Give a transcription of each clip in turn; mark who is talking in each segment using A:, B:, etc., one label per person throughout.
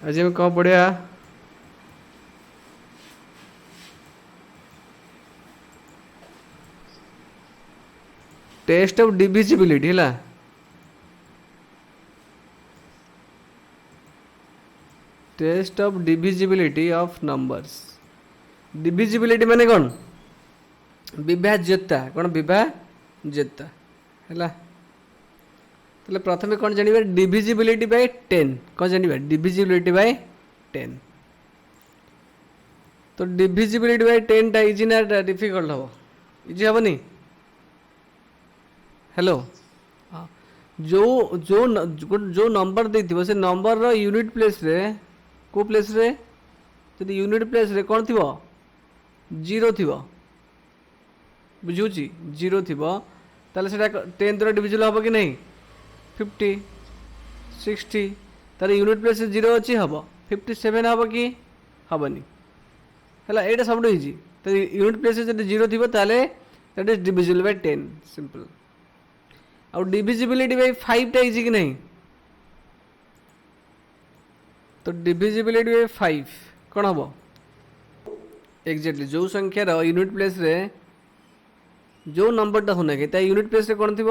A: आज हम कौन पढ़िया टेस्ट ऑफ डिविजिबिलिटी है test of divisibility of numbers divisibility माने कौन विभाज्यता कौन विभाज्यता है तो प्रथम कौन जानिबा डिविजिबिलिटी बाय 10 कौन जानिबा डिविजिबिलिटी बाय 10 तो डिविजिबिलिटी बाय 10 टा इजी ना डिफिकल्ट हो इजी हेनी हेलो जो जो जो नंबर देथिबो से नंबर रो यूनिट प्लेस रे को प्लेस रे जदि यूनिट प्लेस रे कौन थिबो जीरो थिबो बुझुची जीरो थिबो ताले सेटा 10 द्वारा डिविजिबल हबो कि नहीं 50 60 तार यूनिट प्लेस जीरो अच्छी हम 57 हम कि हेनी है यहाँ सब इजी तो यूनिट प्लेस जब जीरो थी that is divisible bye 10 simple आउ डिविजिबिलिटी बाय 5 टा इजी कि नहीं तो डिविजिबिलिटी बाय 5 कौन हम एक्जेक्टली जो संख्यार यूनिट प्लेस रे जो नंबरटा होना कि यूनिट प्लेस रे कौन थी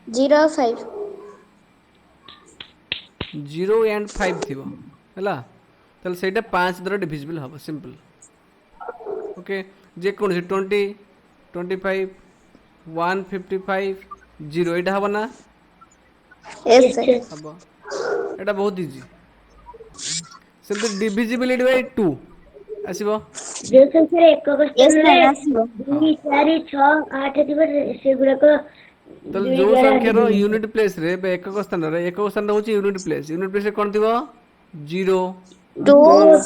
B: 05
A: 0 एंड 5 थी है ताल से 5 द्वारा डिविजिबल हम सिंपल ओके जेकोसी 20 25 155 0 यहाँ हम ना
B: यस सर
A: हम यहाँ बहुत इजी सेमती डिविजिबिलिटी बाय 2 आसीबो
C: जो संख्या एक
B: यस
C: क्वेश्चन
B: सर
C: रे
B: आसीबो
C: 2 4 6 8 थिबो से गुडा को
A: तो जो संख्यार यूनिट प्लेस रे एक स्थान रे होची यूनिट प्लेस रे कोन थिबो 0
B: 2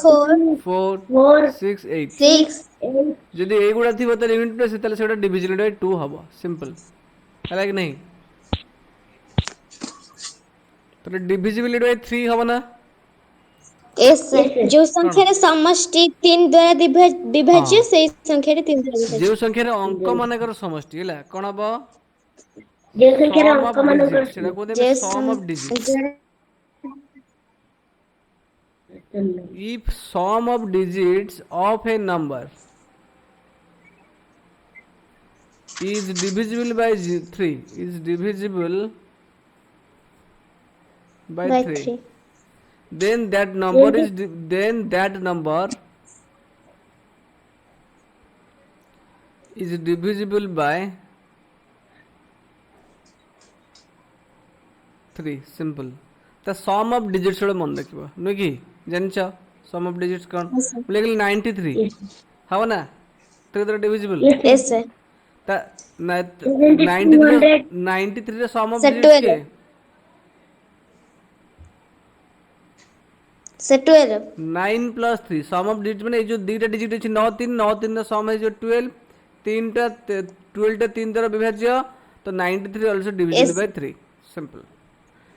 A: 4
C: 4
A: 6 8
B: 6
A: जदि ए गुडा थिबो त यूनिट प्लेस ताले सेटा डिविजिबल बाय 2 हबो सिंपल है कि नहीं तो डिविजिबिलिटी बाय 3 हबो ना
B: यस सर जो संख्या रे समष्टि 3 द्वारा विभाज्य से संख्या रे 3 द्वारा विभाज्य
A: जो संख्यार अंक मानकर समष्टि है कौन हम
C: जो संख्या
A: सम
C: अंक
A: ऑफ
C: मानकर
A: डिजिट सेटा कहते sum of digits if sum of digits of a number is divisible by 3 is divisible by 3 then that number is then that number is divisible by 3 simple the sum of digits मन रखिबो नुय कि जानछ सम of digits कौन बोले 93 हाँ ना तो इधर divisible
B: yes sir
A: ता 93 रे सम ऑफ डिजिट्स के
B: sir 12
A: 9 plus 3 sum of digit माने जो दुईटा डिजिट अछि 9 3 9 3 रा सम है जो 12 तीनटा 12 टा 3 द्वारा विभाज्य तो 93 आल्सो डिविजिबल बाय 3 सिंपल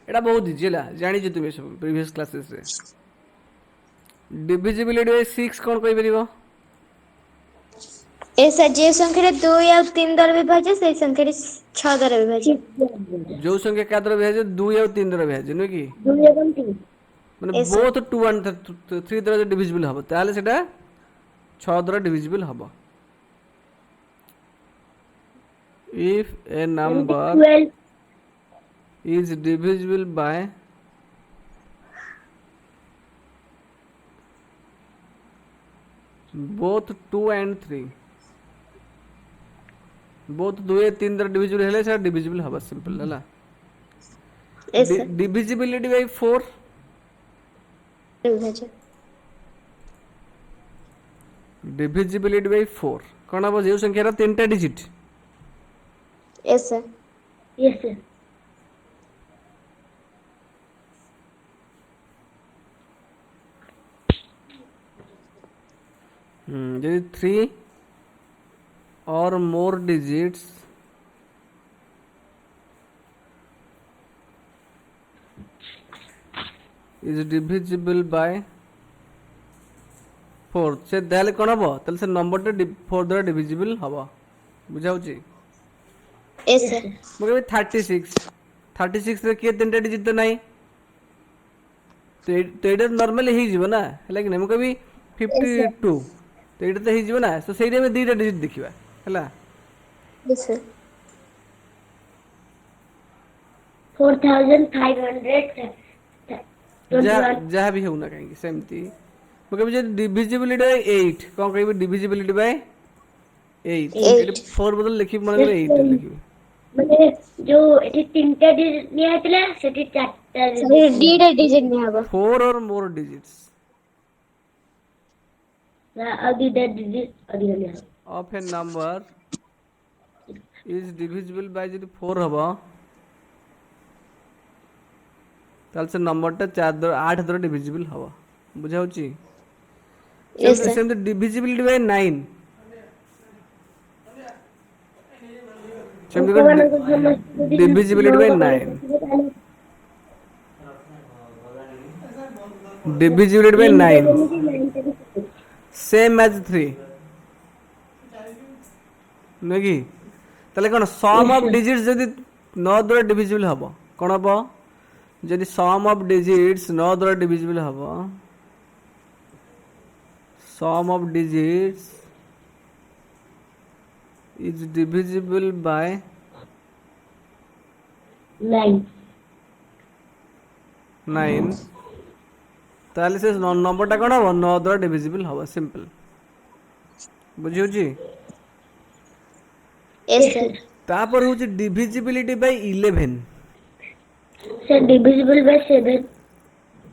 A: एटा बहुत इजी है जानि जे तुमे सब प्रीवियस क्लासेस रे डिविजिबिलिटी बाय 6 कोन कहि परिबो
B: ऐसा जे संख्या रे 2 या 3 द्वारा विभाज्य से संख्या रे 6 द्वारा विभाज्य
A: जो संख्या क्या द्वारा विभाज्य 2 या 3 द्वारा विभाज्य नुय कि
C: 2 एवं 3
A: माने बोथ 2 एंड 3 द्वारा डिविजिबल हबो ताले सेटा 6 द्वारा डिविजिबल हबो if a number
C: 12
A: is divisible by both 2 and 3 both 2 या 3 द्वारा डिविजिबल हेले से डिविजिबल हबो सिंपल हला
B: यस
A: डिविजिबिलिटी बाय 4
B: विभाज्य
A: डिविजिबिलिटी बाय 4 कोन हबो जे संख्या रा 3टा digit
B: yes sir
C: yes sir
A: यदि 3 or more digits is divisible by 4 से दाले कोन हबो तले से नंबर टा 4 द्वारा डिविजिबल हबो बुझाउची
B: यस सर
A: मोके 36 रे के तीनटा डिजिट तो नाही तो एटा नॉर्मली हे जीव ना हैला कि नै म कभी 52 तो एटा तो हे जीव ना तो सेही में दीटा डिजिट देखिबा हैला
B: Yes, sir.
C: 4521
A: जहाँ भी हो ना कहीं सेमती म कभी जे डिविजिबिलिटी बाय 8 कोन कहबे डिविजिबिलिटी बाय 8 एटा 4 बदल लिखि मन करे 8 लिखि
C: মানে जो এটি তিনটা ডিজিট নিয়ে আসলে সেটি চারটা
B: Sir, D digit नहीं होगा.
A: 4 or more digits
C: আর দুইটা digit original
A: of a number is divisible by যদি 4 হবো তাহলে সে নম্বরটা 4 দ্বারা 8 দ্বারা ডিভিজিবল হবো বুঝা হচ্ছে
B: Yes, sir.
A: সেমতি ডিভিজিবিলিটি বাই 9 সেমতি divisibility by 9 divisibility by 9 same as 3 নাকি তাহলে কোন সম অফ ডিজিটস যদি 9 দ্বারা ডিভিজিবল হবো কোন হবো যদি সম অফ ডিজিটস 9 দ্বারা ডিভিজিবল হবো sum of digits is divisible by
C: 9
A: 9 তাহলে সে নম্বরটা কোন হবে 9 দ্বারা ডিভিজিবল হবে সিম্পল বুঝিউছি
B: Yes, sir.
A: তারপর হচ্ছে divisibility by 11
C: sir divisible by 7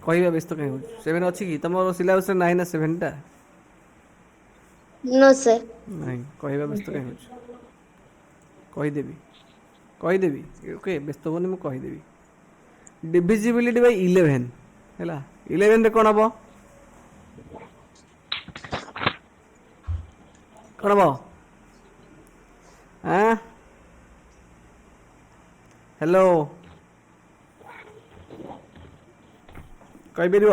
A: কইবা ব্যস্ত কাই হচ্ছে 7 আছে কি তোমার সিলেবাসে নাই না 7 টা
B: No, sir.
A: নাই কইবা ব্যস্ত কাই হচ্ছে কই দেবি ওকে ব্যস্ত বনি মু কই দেবি ডিভিজিবিলিটি বাই 11 ହେଲା 11 ରେ কোন হবো কোন হবো হ্যাঁ হ্যালো কই বেরিব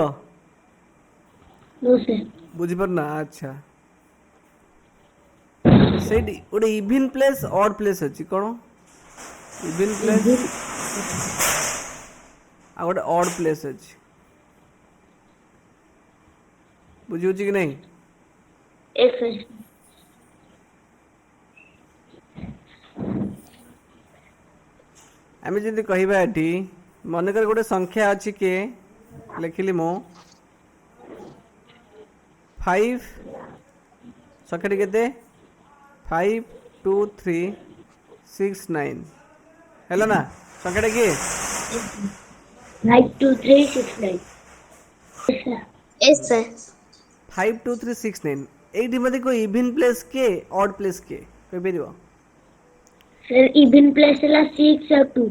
C: নো স্যার
A: বুঝি পার না আচ্ছা সেইটি ওটা ইভিন প্লেস অড প্লেস আছে কোন ইভিন প্লেস আর ওটা অড প্লেস আছে বুঝি হচ্ছে কি নাই
C: এস স্যার
A: আমি যদি কহিবা এটি মনেকর গোটে সংখ্যা আছে কে লিখিলি মো 5 সংখ্যাটি কেতে 5 2 3 6 9 হ্যালো না সংখ্যাটা কি
C: 52369
B: Yes, sir.
A: 5 2 3 6 9 এইটি মধ্যে কো ইভিন প্লেস কে অড প্লেস কে কই বেরিব
C: স্যার ইভেন প্লেস হলা 6 আর 2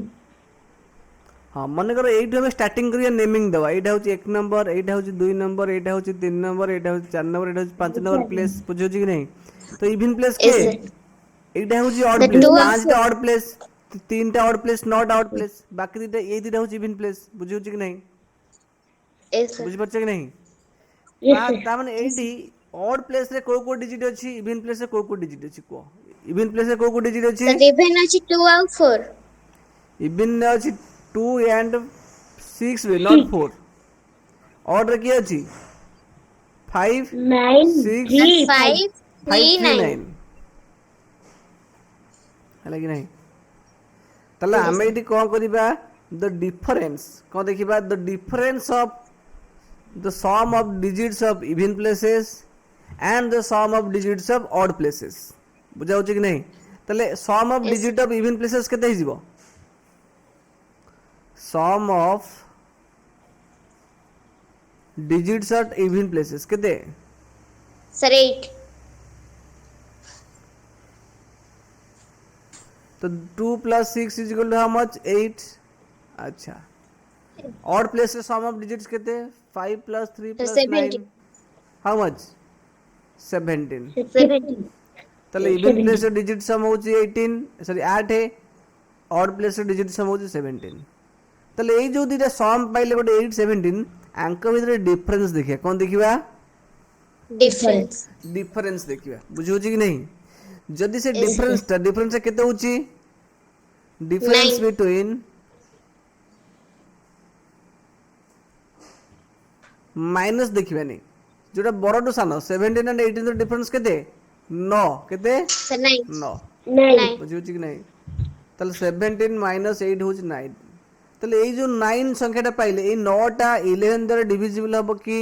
A: হ্যাঁ মনে করো এইটা আমি স্টার্টিং করিয়া নেমিং দেওয়া এইটা হচ্ছে 1 নম্বর এইটা হচ্ছে 2 নম্বর এইটা হচ্ছে 3 নম্বর এইটা হচ্ছে 4 নম্বর এইটা হচ্ছে 5 নম্বর প্লেস বুঝিছি কি নাই তো ইভিন প্লেস কে
B: Yes, sir.
A: এইটা হচ্ছে odd
B: The
A: place
B: two and
A: পাঁচটা অড প্লেস তিনটা অড প্লেস নটা অড প্লেস বাকি দুইটা এই দুইটা হচ্ছে ইভিন প্লেস বুঝিছি কি নাই
B: Yes, sir.
A: বুঝি পারছ কি নাই
C: ইয়েস স্যার
A: তার মানে এইটি অড প্লেস রে কোন ডিজিট আছে ইভিন প্লেস রে কোন ডিজিট আছে কো ইভিন প্লেস রে কোন ডিজিট আছে
B: The even আছে 2 and 4.
A: ইভিন আছে 2 and 6 वे not 4 অড রে কি আছে 5
C: 9
A: Six.
C: 3
B: 5, 3, 9.
A: ହେଲା କି ନାହିଁ ତାହେଲେ ଆମେ ଏଠି କ'ଣ କରିବା ଦ ଡିଫରେନ୍ସ କ'ଣ ଦେଖିବା the difference of the sum of digits of even places and the sum of digits of odd places ବୁଝାଉଛି କି ନାହିଁ ତାହେଲେ sum of digit of even places କେତେ ହେଇଯିବ sum of digits of even places କେତେ
B: Sir, 8.
A: तो 2 plus 6 is equal to how much 8 अच्छा और प्लेस के सम ऑफ डिजिट्स कितने 5 plus 3 plus 9 how much 17
B: 17.
A: তাহলে ইভেন প্লেস এর ডিজিট সম হচ্ছে 18 সরি 8 है অড প্লেস এর ডিজিট সম হচ্ছে 17 তাহলে এই যে দুইটা সম পাইলে গোটে 8 17 আঙ্ক ভিতরে ডিফরেন্স দেখিয়া কোন দেখিবা
B: Difference.
A: डिफरेंस देखिए बुझे कि नहीं जदि से डिफरेंस केते होची डिफरेंस
B: Nine.
A: बिटवीन माइनस देखिबानी जोटा बड़टू सान 17 एंड 18 डिफरेंस केते 9 केते
B: सर 9
A: 9
C: 9
B: 9
A: बुझिउछि कि नहीं ताले 17 माइनस 8 होछि 9 ताले एई जो 9 संख्याटा पाइले एई 9 टा 11 द्वारा डिविजिबल हबो कि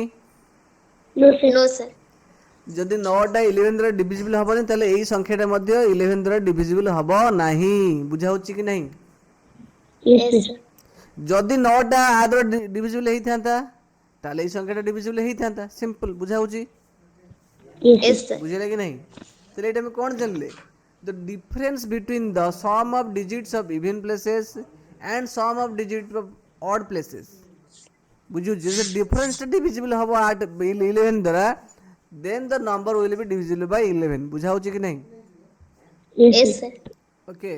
C: नो सर
B: नो सर
A: जदि 9 टा 11 द्वारा डिविजिबल हबनी ताले एई संख्याटा मध्ये 11 द्वारा डिविजिबल हबो नाही बुझाउछि कि नहीं
C: यस
B: यस
C: सर
B: सर
A: जदि 9 टा आ द्वारा डिविजिबल हेई थांता ताले एई संख्याटा डिविजिबल हेई थांता सिंपल बुझाउछि
C: यस
B: यस सर
A: बुझिले कि नहीं तो एटा में कौन जानले the difference between the sum of digits of even places and sum of digit of odd places बुझु जे डिफरेंस टा डिविजिबल हबो 8 11 द्वारा then the number will be divisible by 11 बुझाउछि कि नहीं
B: यस
C: सर
B: सर
A: ओके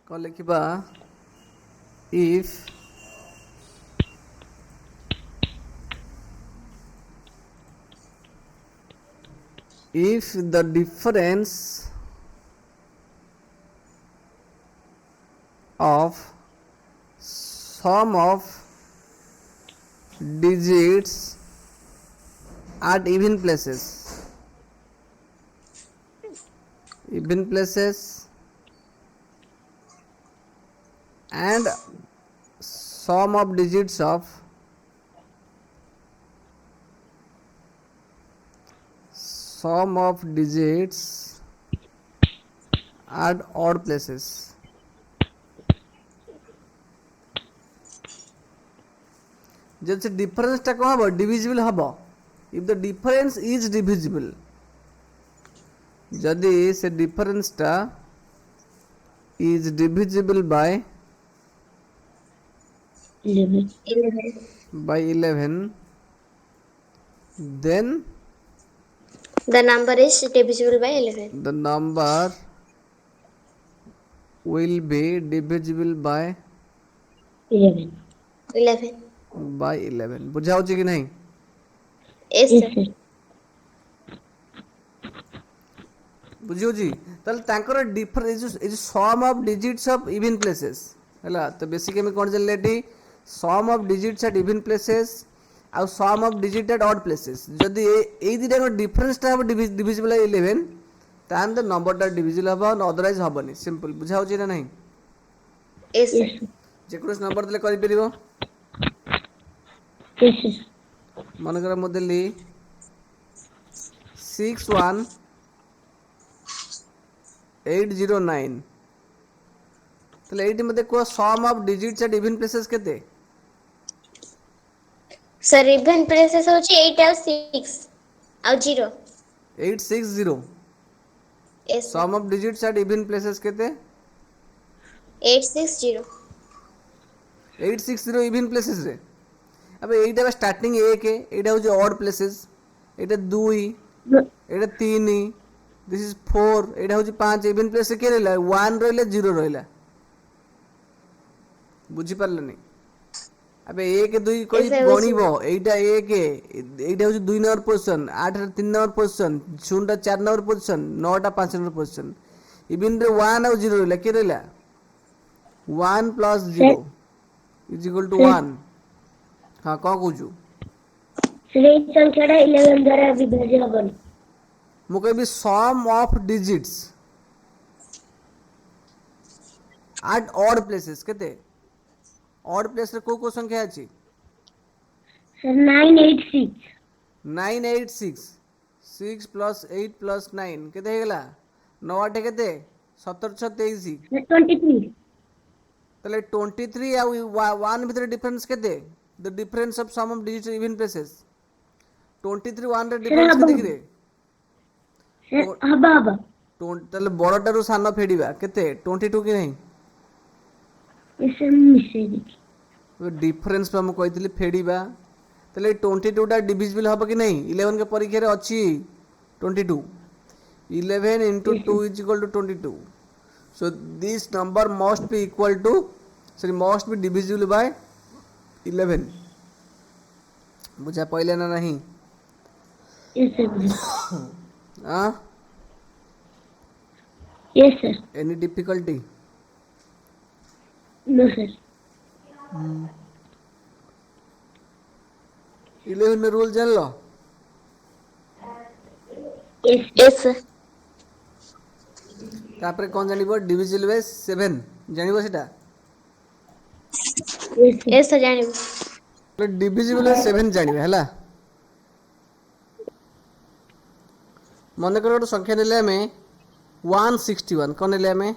A: कौन लिखिबा if the difference of sum of digits at even places and sum of digits of at odd places जब से डिफरेंस टा कौन हबो डिविजिबल हबो if the difference is divisible जदि से डिफरेंस टा is divisible by
C: 11
B: 11
A: then
B: the number is divisible by 11
A: the number will be divisible by
C: 11
B: 11
A: बुझाउछि कि नहीं
B: यस
C: यस
B: सर
C: सर
A: बुझिउछि ताले तांकर डिफरेंस ए जो sum of digits of even places हला तो बेसिक में कोन जानले टी sum of digits at even places आ sum of digit at odd places जदि ए दिटा डिफरेंस टा डिविजिबल 11 तान द नंबर टा डिविजिबल हबो अदरवाइज हबनी सिंपल बुझाउछि ना नहीं
B: यस
C: यस
B: सर
A: जे कोस नंबर देले करि परिबो
C: यस सर
A: मन कर मो देली 61 809 ताले एटी मध्ये को sum of digits at even places केते
B: सर इवन प्लेसेस होची 8 और 6 और 0
A: 860
B: yes sir
A: sum of digits at even places केते
B: 860
A: 860 इवन प्लेसेस रे अब एटा स्टार्टिंग 1 एटा हो odd places Etah 2 Etah 3 this is 4 एटा हो 5 इवन प्लेस के रहला 1 रहला 0 रहला बुझी पारलनी अबे 1 2 कोई
B: ऐसे
A: गणिबो एटा 1 एटा हो 2 नंबर पोजीशन 8 रे 3 नंबर पोजीशन 0 टा 4 नंबर पोजीशन 9 टा 5 नंबर पोजीशन इवन रे 1 और 0 रहला के रहला 1 प्लस 0 इज इक्वल टू 1 हां को कहूछु
C: सर ए संख्याटा 11 द्वारा विभाज्य हबनी
A: मु कहबी sum of digits at odd places केते ऑड प्लेस रे को संख्या अछि
C: सर 986
A: 986 6 प्लस 8 प्लस 9 केते हेगला 9 8 केते 17 6 23
C: सर 23
A: तले 23 आ 1 भीतर डिफरेंस केते the difference of sum of digits even places 23 1 रे डिफरेंस केते किरे
C: सर हबा
A: तले बड़टारू सान फेडिबा केते 22 कि नहीं
C: इसे मिसे देखि
A: डिफरेंस पे हम कहते फेडिबा तले 22 टा डिविजिबल हबो कि नहीं 11 के परीक्षा रे अछि 22 11 into 2 is equal to 22 so this number must be equal to must be divisible by 11 बुझा पहले ना नहीं
C: यस सर
A: हाँ
C: yes sir
A: any difficulty
C: no sir
A: 11 rule जान लो
C: Yes.
B: yes sir
A: तापर कौन जानिबो डिविजिबल बाय 7 जानिबो सेटा
C: Yes.
B: yes sir ଜାଣିବୁ
A: तो डिविजिबल बाय 7 जानिबे हला मन कर गोटे संख्या नेले हमें 161 कौन नेले हमें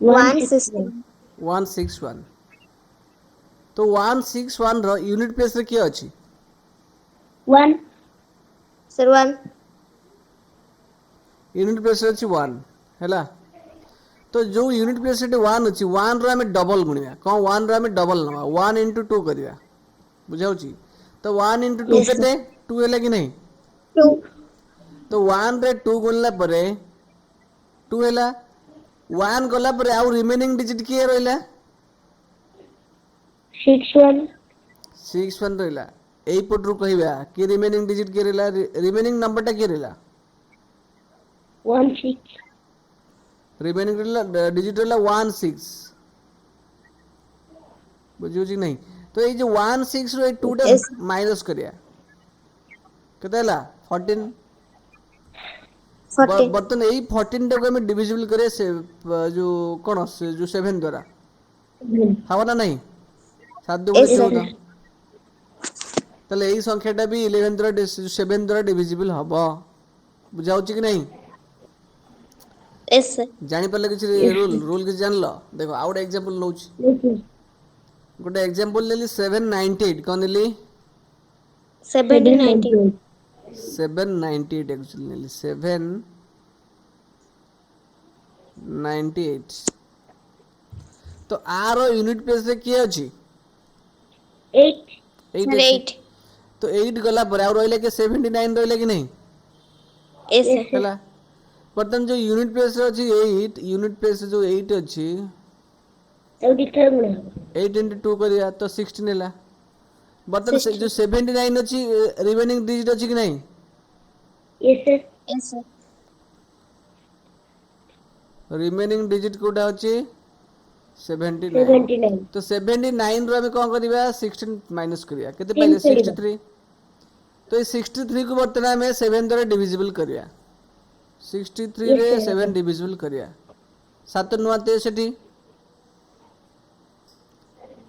B: 160
A: 161 तो 161 रो यूनिट प्लेस रे के अछि
C: 1.
B: sir 1
A: यूनिट प्लेस रे अछि 1 हला तो जो यूनिट प्लेस रे 1 अछि 1 रो हमें डबल गुणिया कोन 1 रो हमें डबल नवा 1 into 2 करिया बुझाउची तो 1 into 2
C: Yes, sir.
A: केते 2 हैला कि नहीं
B: 2
A: तो 1 रे 2 गुणला परे 2 हैला 1 गला परे आउ रिमेनिंग डिजिट के रहला
C: 6 1.
A: 6 1 रहला एई पटरु कहिबा कि रिमेनिंग डिजिट के रहला रिमेनिंग नंबर टा के रहला
C: 1 6.
A: रिमेनिंग डिजिट रहला 1 6 बुझियो नहीं तो ये जो 1 6 रो 2 टा
B: yes
A: माइनस करिया केते हैला 14
B: 14
A: बर्तन यही 14 टा को हमें डिविजिबल करे से जो कौन से जो 7 द्वारा हवा ना नहीं 7 गुणे
B: yes sir
A: 14 ताले यही संख्याटा भी 11 द्वारा 7 द्वारा डिविजिबल हबो बुझाउची कि नहीं
B: yes sir
A: जानि परले किछ रूल रूल किछ जानलो देखो आउट एग्जांपल नउची
C: Yes, sir.
A: गोटे एग्जांपल लेली 798 कोन लेली
B: 70 90
A: 798 एक्चुअली नेली 798 तो आर यूनिट प्लेस रे के अछि
C: 8.
A: 8
B: sir
A: अछि
B: 8
A: तो 8 गला पर और रहले के 79 रहले कि नहीं
B: yes sir
A: हला बर्तन जो यूनिट प्लेस रे अछि 8 यूनिट प्लेस जो 8 अछि 8 into 2 करिया तो 16 हैला बर्तन से
B: 16
A: जो 79 अछि रिमेनिंग डिजिट अछि कि नहीं
C: Yes, sir.
B: yes sir
A: remaining digit कोटा अछि 79
C: 79.
A: तो 79 रो हमें कोन करिबा 16 माइनस करिया केते
C: 10
A: पहले
C: करिबा।
A: 63 तो ये 63 को बर्तन में 7 द्वारा डिविजिबल करिया 63
C: Yes,
A: रे
C: sir.
A: 7 डिविजिबल करिया 7 नुआ 63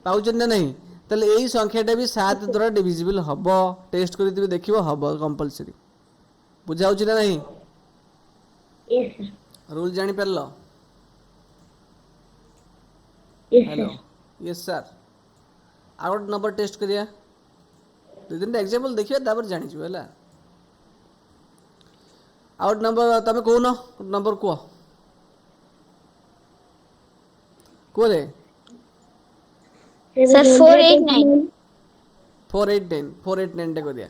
A: पाउचन ना नहीं ताले यही संख्याटा भी 7 द्वारा डिविजिबल हबो टेस्ट करि दिबे देखिबो हबो कंपलसरी बुझाउची ना नहीं
C: Yes, sir.
A: रूल जानि परलो
C: Yes,
A: hello
C: sir.
A: Yes sir आउट नंबर टेस्ट करिया दो तीन एग्जांपल देखियो तापर जानि छु हैला आउट नंबर तमे कोन नंबर को रे
B: sir 489
A: 489 टे करिया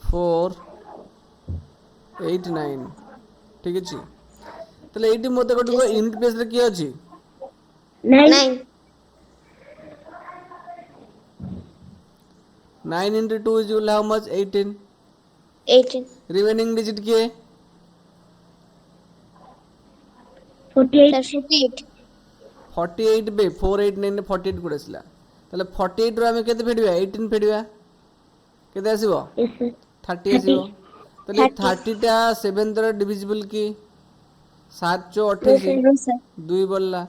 A: फोर 89 ठीक अछि तले एटी मते गोटे
B: Yes, sir.
A: यूनिट प्लेस रे की अछि
C: 9.
B: 9
A: 9 into 2 is equal how much 18
B: 18
A: remaining digit की है
C: 48.
B: sir 48
A: 48 बे 489 48 गुड आसला ताले 48 रो हमें केते फेडिबा 18 फेडिबा केते आसीबो
C: Yes, sir.
A: 30 आसीबो
C: 30.
A: ताले
B: 30
A: 30 टा 7 द्वारा डिविजिबल की 7 चो
C: Yes,
A: 28
C: sir.
B: no sir
A: दुई बोलला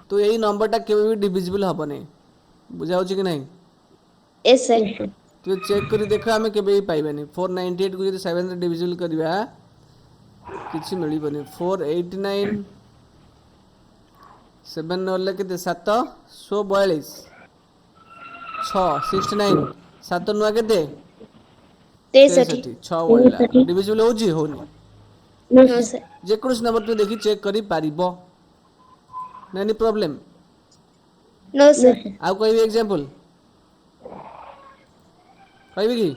A: तो यही नंबर टा केबे भी डिविजिबल हबने बुझाउची कि नहीं
B: yes sir
C: Yes, sir.
A: तो चेक करी देखो हमें केबे ही पाइबानी 498 को यदि 7 रे डिविजिबल करबा किछि मिलिबनी 489 7 नले केते 7 142 6 69 7 नुआ केते
B: 63
A: 6 बोलला
C: 63.
A: डिविजिबल होजी होनी
C: No,
B: no
C: sir.
B: sir
A: जे कोनस नंबर तू देखि चेक करी पारिबो नानी problem
B: no
C: No,
B: sir
C: sir.
A: आउ कहबी एग्जांपल कहबी की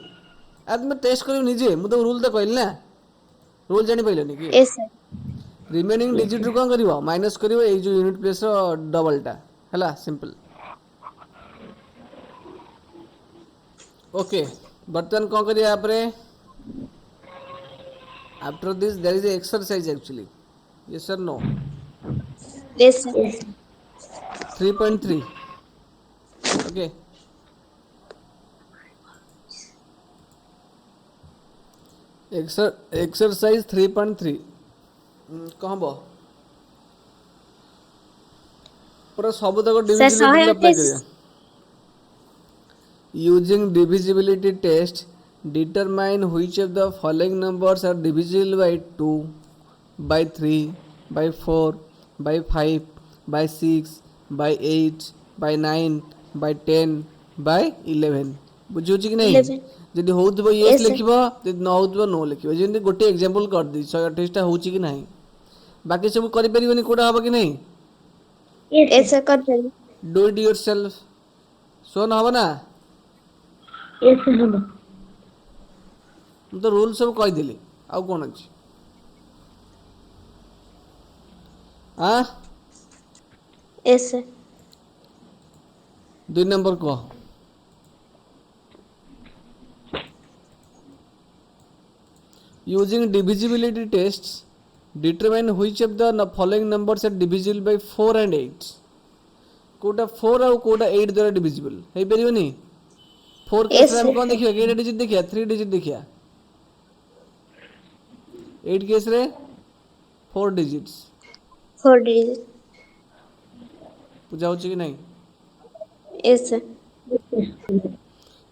A: आज मैं टेस्ट करी निजे मु तो रूल तो कहली ना रूल जानी पाइलनी कि
B: yes sir
A: रिमेनिंग डिजिट रू कौन करिवो माइनस करिवो ए जो यूनिट प्लेस रो डबल टा हला सिंपल ओके बर्तन कौन करिया आपरे after this there is a exercise actually yes sir no
B: yes sir
C: Yes, sir.
A: 3.3. Okay. Exercise 3.3 कौन बो पूरा सब तक
B: सर
A: डिविजिबिलिटी अप्लाई
B: 128
A: करिया using divisibility test determine which of the following numbers are divisible by 2 by 3 by 4 by 5 by 6 by 8 by 9 by 10 by 11 बुझुछि कि नहीं
B: 11
A: जदि होउतबो
B: Yes,
A: yes
B: sir.
A: लिखिबो जदि न होउतबो नो लिखिबो जेंति गोटे एग्जांपल कर दी 128 टा होउछि कि नहीं बाकी सब करि परिबनी कोडा हबो कि नहीं
B: यस सर कर देली
A: डू इट योरसेल्फ सोन हबो ना
C: यस हम
A: ମୁଁ ତ ରୁଲ୍ ସବୁ କହିଦେଲି ଆଉ କ'ଣ ଅଛି ଆଁ
B: यस सर
A: 2 ନମ୍ବର କହ using divisibility tests determine which of the following numbers are divisible by 4 and 8 Kota 4 ଆଉ କୋଉଟା 8 ଦ୍ୱାରା divisible ହେଇ परिबनी 4 केस
B: Yes,
A: रे हम
B: sir.
A: कोन देखियो केटा डिजिट देखिया 3 डिजिट देखिया 8 केस रे 4 डिजिट्स
B: 4 digit
A: बुझा होची कि नहीं
B: यस सर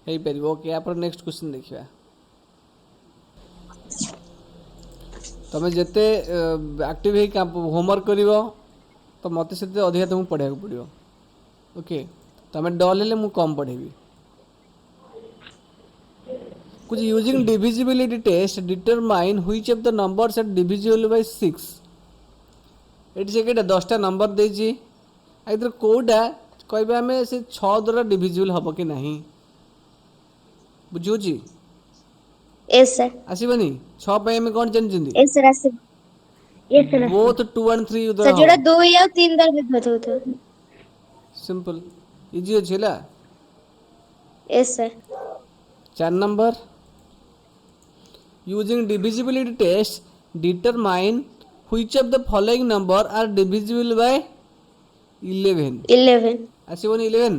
A: हेई परिबो ओके आपण नेक्स्ट क्वेश्चन देखिया तमे जते एक्टिव हे होमवर्क करिवो तो मते सेते अधिका तुम पढ़ाक पड़ियो ओके तमे डल हेले मु कम पढ़ेबी कुछ using divisibility test determine which of the numbers are divisible by 6 एटी से केटा 10 टा नंबर देजी आइदर कोडा कहबे हमें से 6 द्वारा डिविजिबल हबो कि नहीं बुझियो जी
B: यस सर
A: आसीबनी 6 पे हमें कोन जन
B: यस सर आसे
C: yes sir
A: both 2 and 3
B: sir
A: उधर
B: जोड़ा 2 या 3 दर विभक्त होतो
A: सिंपल इजी अछि ला
B: yes sir
A: 4 number using divisibility test determine which of the following number are divisible by 11
B: 11
A: आसीबनी 11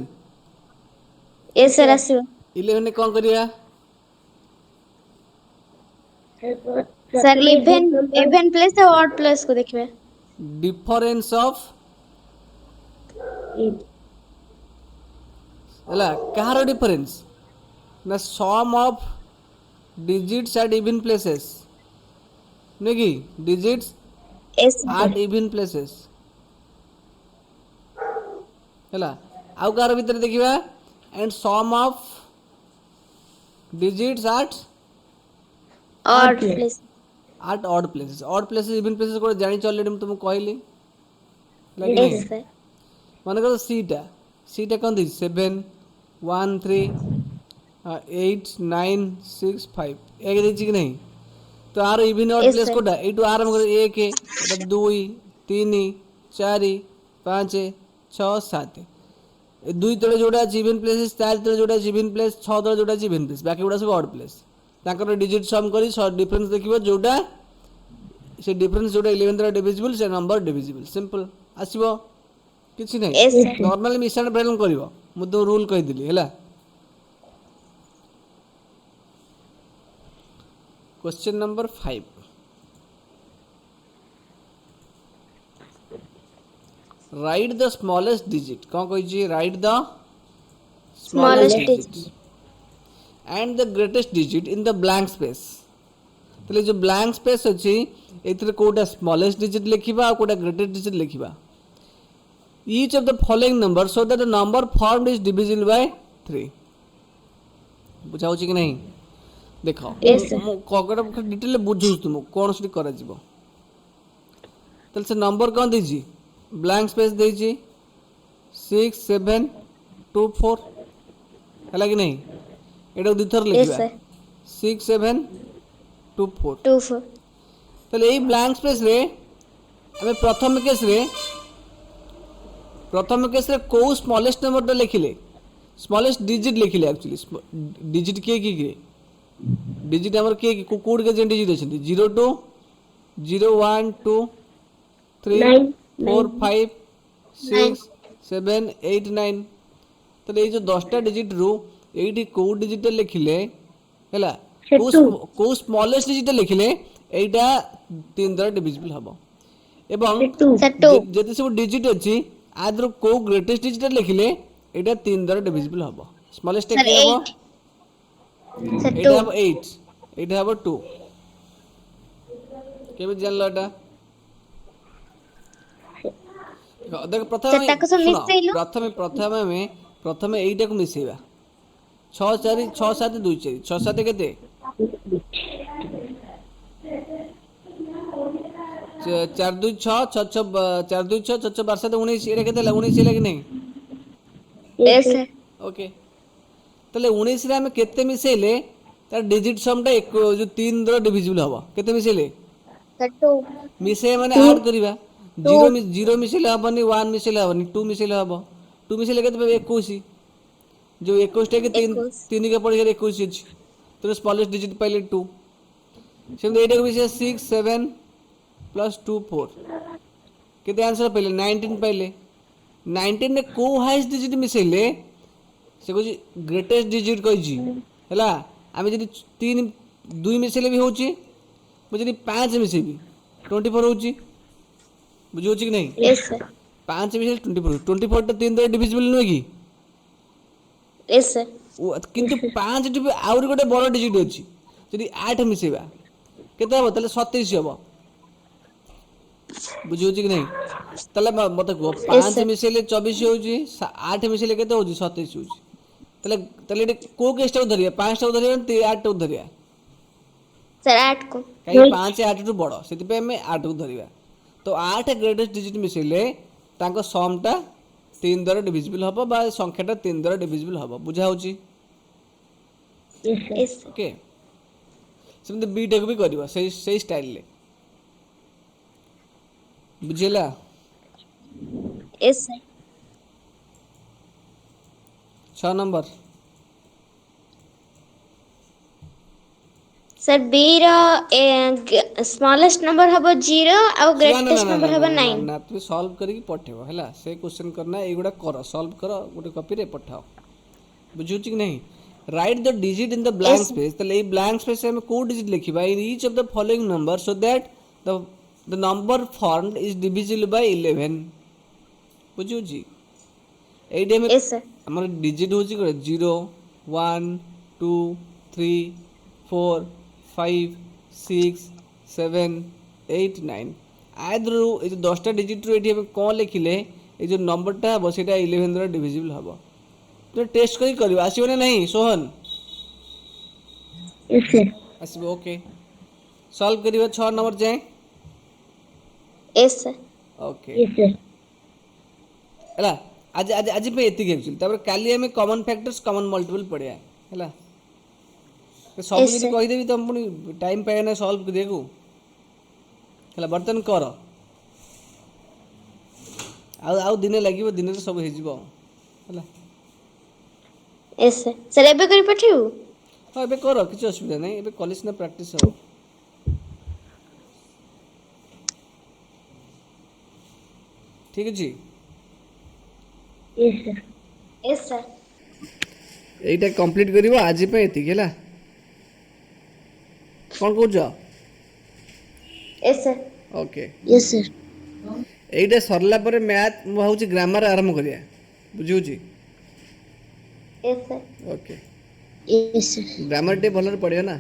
B: यस सर आसे
A: 11 ने कौन करिया
B: सर इवन प्लस और ऑड प्लस को देखबे
A: डिफरेंस ऑफ हला कहार डिफरेंस ना sum of digits at even places नेगी digits
B: yes
A: at even places हला आउ कार भीतर देखिबा and sum of digits at
B: odd plus
A: odd places even places को जानि ऑलरेडी मैं तुमको कहली
B: यस सर
A: मन कर सीटा कौन दी 7 1 3 8 9 6 5 एक दी कि नहीं तो आर even odd
B: Yes,
A: place
B: sir.
A: कोटा एटू आरंभ कर 1 एटा 2 3 4 5 6 7 ए दुई तले जोड़ा इवन प्लेसेस 4 तले जोड़ा इवन प्लेस 6 तले जोड़ा इवन प्लेस बाकी गुड़ा सब ऑड प्लेस ताकर डिजिट सम करी डिफरेंस देखिबो जोड़ा से डिफरेंस जोड़ा 11 द्वारा डिविजिबल से नंबर डिविजिबल सिंपल आसीबो किछि नहीं
B: Yes, sir.
A: नॉर्मली मिशन प्रॉब्लम करिवो मु तो रूल कहि दिली हैला question number 5 write the smallest digit कौन कहि छी write the
B: Smallest
A: and the greatest digit in the blank space तले जो ब्लैंक स्पेस अछि एथरे कोटा स्मॉलेस्ट डिजिट लिखिबा आ कोटा ग्रेटेस्ट डिजिट लिखिबा each of the following number so that the number formed is divisible by 3 बुझाउ छी कि नहीं देखो
B: Yes, sir.
A: मु कोगड डिटेल बुझू तुम कोन से करा जीवो तल से नंबर कोन देजी ब्लैंक स्पेस देजी 6 7 2 4 हला कि नहीं एटा दुथर
B: यस
A: लिखिबा
B: सर
A: 6 7 2 4
B: 2 4
A: तले एई ब्लैंक स्पेस रे हमें प्रथम केस रे को स्मॉलेस्ट नंबर लिखिले स्मॉलेस्ट डिजिट लिखिले एक्चुअली डिजिट के डिजिट हमर के कोड के जेन डिजिट अछि 02 01 2 3
C: Nine.
A: 4 5 6 7 8 9 तो ये जो 10टा डिजिट रु एठी को डिजिट लिखिले हैला को स्मॉलेस्ट डिजिट लिखिले एटा 3 द्वारा डिविजिबल हबो एवं
B: सर 2
A: जति सब डिजिट अछि आदर को ग्रेटेस्ट डिजिट लिखिले एटा 3 द्वारा डिविजिबल हबो स्मॉलेस्ट
B: सर
A: के हबो
B: 8 सर 2
A: एटा हबो 8 एटा हबो 2 केबे जानलो एटा देख
B: सर ताको सब मिसेइलो
A: प्रथमे एइटा को मिसेइबा 6 4 6 7 2 4 6 7 केते 4 2 6 6 6 4 2 6 6 12 7 19 एटा केते ला 19 हेला कि नहीं
B: यस सर
A: ओके तले 19 रे हम केते मिसेइले तार डिजिट सम टा जो 3 द्वारा डिविजिबल हबो केते मिसेइले
B: सर 2
A: मिसे माने ऐड करिबा 0 मिसेले हबनी 1 मिसेले हबनी 2 मिसेले हबो 2 मिसेले केते 21 जो 21 टा के 3 के पड़े 21 अछि तो स्मॉलेस्ट डिजिट पहले 2 सेम एटा को मिसे 6 7 प्लस 2 4 केते आंसर पहले 19 पहले 19 ने को हाईएस्ट डिजिट मिसेले से को ग्रेटेस्ट डिजिट कहि छी हला आमे जदी 3 2 मिसेले भी होची जदी 5 मिसेबी 24 होची बुझियो छी कि नहीं
B: यस सर
A: 5 मिसेले 24 टा 3 द्वारा डिविजिबल नुए की
B: यस सर
A: किंतु 5 टी आउर गोटे बड़ डिजिट अछि जदी 8 मिसेबा केते हबो तले 27 हबो बुझियो छी कि नहीं तले मते को 5 मिसेले 24 होची 8 मिसेले केते होची 27 होची तले तले को केस्टा धरिया 5 टा धरिया 8 टा धरिया
B: सर 8 को
A: कहीं 5 8 टू बड़ सेति पे हमें 8 को धरिया तो 8 ग्रेटेस्ट डिजिट मिसेले तांको सम टा 3 द्वारा डिविजिबल हबो बा संख्याटा 3 द्वारा डिविजिबल हबो बुझा होची
B: यस सर
A: ओके सेमते बीटा को भी करबा सही स्टाइल ले बुझिला
B: यस सर
A: 6 नंबर
B: सर बी रो स्मॉलेस्ट नंबर हबो 0 और ग्रेटेस्ट नंबर हबो 9
A: ना तुम सॉल्व करी पठेबो हैला से क्वेश्चन करना एगुडा कर सॉल्व करो गोटे कॉपी रे पठाओ बुझु छी कि नहीं write the digit in the blank space तले ए ब्लैंक स्पेस में को डिजिट लिखिबा in each of the following number so that the number formed is divisible by 11 बुझु छी एडे में
B: यस सर
A: हमर डिजिट होची 0 1 2 3 4 5 6 7 8 9 आदरू ए जो 10टा डिजिट रो एठी हम कोन लिखिले ए जो नंबरटा हबो सेटा 11 द्वारा डिविजिबल हबो तो टेस्ट करी करियो आसीबो ना नहीं सोहन
C: यस सर
A: आसीबो ओके सॉल्व करियो 6 नंबर जाए
B: yes sir
A: okay
C: yes sir
A: हला आज आज आज पे एतिक एक्चुअली तबर काली हमें कॉमन फैक्टर्स कॉमन मल्टीपल पढ़िया हला तो सब
B: Yes,
A: जदी
B: sir.
A: कहि देबी त हम पुनी टाइम पाए ना सॉल्व कर देगु हला बर्तन कर आउ दिने लागिबो दिने रे सब हे जिवो हला
B: यस सर सर एबे करी पठिउ
A: हां एबे कर किछ असुविधा नहीं एबे कॉलेज ना प्रैक्टिस हो ठीक है जी
C: यस सर
B: यस सर
A: एटा कंप्लीट करिवो आज पे एतिक हला कोन कहू जा
B: yes sir
A: okay
C: yes sir
A: एटा सरला परे मैथ मु भाउची ग्रामर आरंभ करिया बुझिउ जी
B: yes sir
A: okay
C: yes sir
A: grammar टे भलर पड़ियो ना